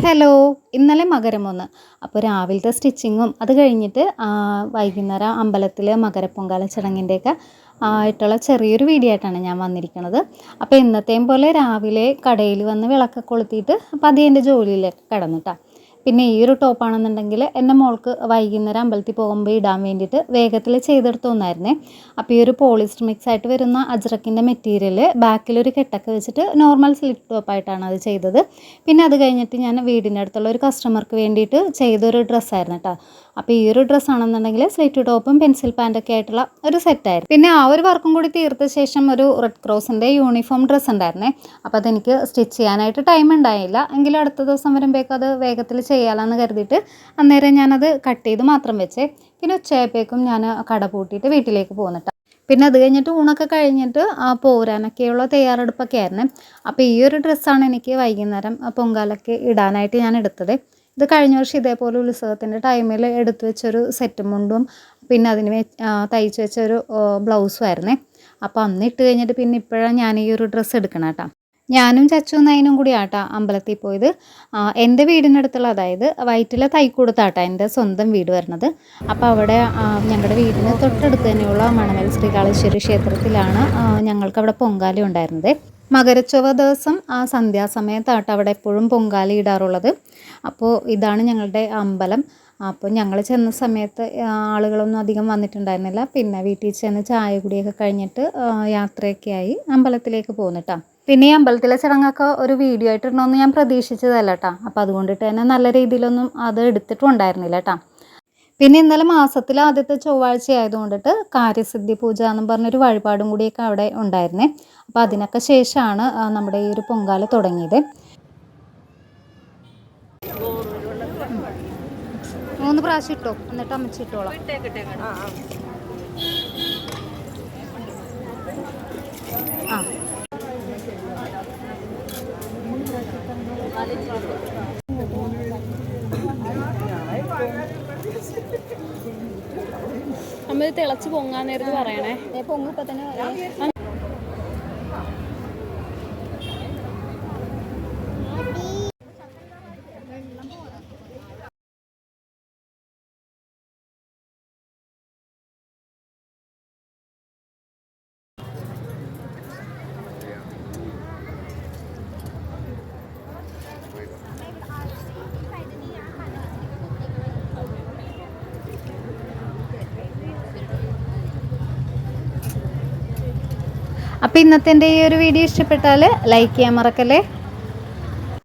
Hello, ഇന്നലെ മകരമൊന്ന്. അപ്പോൾ രാവിലത്തെ സ്റ്റിച്ചിങ്ങും അത് കഴിഞ്ഞിട്ട് വൈകുന്നേരം അമ്പലത്തിൽ മകരപ്പൊങ്കാല ചടങ്ങിൻ്റെയൊക്കെ ആയിട്ടുള്ള ചെറിയൊരു വീഡിയോ ആയിട്ടാണ് ഞാൻ വന്നിരിക്കുന്നത്. അപ്പോൾ എന്നത്തെയും പോലെ രാവിലെ കടയിൽ വന്ന് വിളക്കൊക്കെ കൊളുത്തിയിട്ട് പതിയെ എൻ്റെ ജോലിയിലേക്ക് കടന്നിട്ടാ. പിന്നെ ഈ ഒരു ടോപ്പാണെന്നുണ്ടെങ്കിൽ എൻ്റെ മോൾക്ക് വൈകുന്നേരം അമ്പലത്തിൽ പോകുമ്പോൾ ഇടാൻ വേണ്ടിയിട്ട് വേഗത്തിൽ ചെയ്തെടുത്ത് ഒന്നായിരുന്നേ. അപ്പോൾ ഈ ഒരു പോളിസ്റ്റർ മിക്സ് ആയിട്ട് വരുന്ന അജ്രക്കിൻ്റെ മെറ്റീരിയൽ ബാക്കിലൊരു കെട്ടൊക്കെ വെച്ചിട്ട് നോർമൽ സ്ലിറ്റ് ടോപ്പായിട്ടാണ് അത് ചെയ്തത്. പിന്നെ അത് കഴിഞ്ഞിട്ട് ഞാൻ വീടിൻ്റെ അടുത്തുള്ള ഒരു കസ്റ്റമർക്ക് വേണ്ടിയിട്ട് ചെയ്തൊരു ഡ്രസ്സായിരുന്നു കേട്ടോ. അപ്പോൾ ഈ ഒരു ഡ്രസ്സാണെന്നുണ്ടെങ്കിൽ സ്ലിറ്റ് ടോപ്പും പെൻസിൽ പാൻറ്റൊക്കെ ആയിട്ടുള്ള ഒരു സെറ്റായിരുന്നു. പിന്നെ ആ ഒരു വർക്കും കൂടി തീർത്ത ശേഷം ഒരു റെഡ് ക്രോസിൻ്റെ യൂണിഫോം ഡ്രസ്സ് ഉണ്ടായിരുന്നേ. അപ്പോൾ അതെനിക്ക് സ്റ്റിച്ച് ചെയ്യാനായിട്ട് ടൈം ഉണ്ടായില്ല. എങ്കിലും അടുത്ത ദിവസം വരുമ്പോഴേക്കും അത് വേഗത്തിൽ ചെയ്യാമെന്ന് കരുതിയിട്ട് അന്നേരം ഞാനത് കട്ട് ചെയ്ത് മാത്രം വെച്ചേ. പിന്നെ ഉച്ചയായപ്പോഴേക്കും ഞാൻ കട പൂട്ടിയിട്ട് വീട്ടിലേക്ക് പോന്നിട്ടാണ്. പിന്നെ അത് കഴിഞ്ഞിട്ട് ഊണൊക്കെ കഴിഞ്ഞിട്ട് പോരാനൊക്കെയുള്ള തയ്യാറെടുപ്പൊക്കെ ആയിരുന്നു. അപ്പോൾ ഈ ഒരു ഡ്രസ്സാണ് എനിക്ക് വൈകുന്നേരം പൊങ്കാലൊക്കെ ഇടാനായിട്ട് ഞാൻ എടുത്തത്. ഇത് കഴിഞ്ഞ വർഷം ഇതേപോലെ ഉത്സവത്തിൻ്റെ ടൈമിൽ എടുത്തു വെച്ചൊരു സെറ്റ് മുണ്ടും പിന്നെ അതിന് തയ്ച്ച് വെച്ചൊരു ബ്ലൗസും ആയിരുന്നേ. അപ്പോൾ അന്ന് ഇട്ട് കഴിഞ്ഞിട്ട് പിന്നെ ഇപ്പോഴാണ് ഞാൻ ഈ ഒരു ഡ്രസ്സ് എടുക്കണം കേട്ടോ. ഞാനും ചച്ചും നയനും കൂടി ആട്ടാ അമ്പലത്തിൽ പോയത്. എൻ്റെ വീടിനടുത്തുള്ള, അതായത് വയറ്റിലെ തൈക്കൂടത്താട്ടാ എൻ്റെ സ്വന്തം വീട് വരുന്നത്. അപ്പോൾ അവിടെ ഞങ്ങളുടെ വീടിന് തൊട്ടടുത്ത് തന്നെയുള്ള മണമേൽ ശ്രീകാളേശ്വരി ക്ഷേത്രത്തിലാണ് ഞങ്ങൾക്ക് അവിടെ പൊങ്കാല ഉണ്ടായിരുന്നത്. മകരച്ചൊവ്വ ദിവസം സന്ധ്യാസമയത്താട്ടോ അവിടെ എപ്പോഴും പൊങ്കാല ഇടാറുള്ളത്. അപ്പോൾ ഇതാണ് ഞങ്ങളുടെ അമ്പലം. അപ്പോൾ ഞങ്ങൾ ചെന്ന സമയത്ത് ആളുകളൊന്നും അധികം വന്നിട്ടുണ്ടായിരുന്നില്ല. പിന്നെ വീട്ടിൽ ചെന്ന് ചായ കുടിയൊക്കെ കഴിഞ്ഞിട്ട് യാത്രയൊക്കെ ആയി അമ്പലത്തിലേക്ക് പോന്നിട്ടാ. പിന്നെ ഈ അമ്പലത്തിലെ ചടങ്ങൊക്കെ ഒരു വീഡിയോ ആയിട്ട് ഇടണമെന്ന് ഞാൻ പ്രതീക്ഷിച്ചതല്ല കേട്ടോ. അപ്പോൾ അതുകൊണ്ടിട്ട് തന്നെ നല്ല രീതിയിലൊന്നും അത് എടുത്തിട്ടും ഉണ്ടായിരുന്നില്ല കേട്ടോ. പിന്നെ ഇന്നലെ മാസത്തിൽ ആദ്യത്തെ ചൊവ്വാഴ്ച ആയതുകൊണ്ടിട്ട് കാര്യസിദ്ധി പൂജ എന്നും പറഞ്ഞൊരു വഴിപാടും കൂടിയൊക്കെ അവിടെ ഉണ്ടായിരുന്നേ. അപ്പോൾ അതിനൊക്കെ ശേഷമാണ് നമ്മുടെ ഈ ഒരു പൊങ്കാല തുടങ്ങിയത്. 3 പ്രാവശ്യം ഇട്ടോ, എന്നിട്ട് അമ്മച്ചിട്ടോളാം. ആ നമ്മൾ തിളച്ച് പൊങ്ങാൻ നേരത്ത് പറയണേ. പൊങ്ങും ഇപ്പം തന്നെ. അപ്പോൾ ഇന്നത്തെ എൻ്റെ ഈ ഒരു വീഡിയോ ഇഷ്ടപ്പെട്ടാൽ ലൈക്ക് ചെയ്യാൻ മറക്കല്ലേ.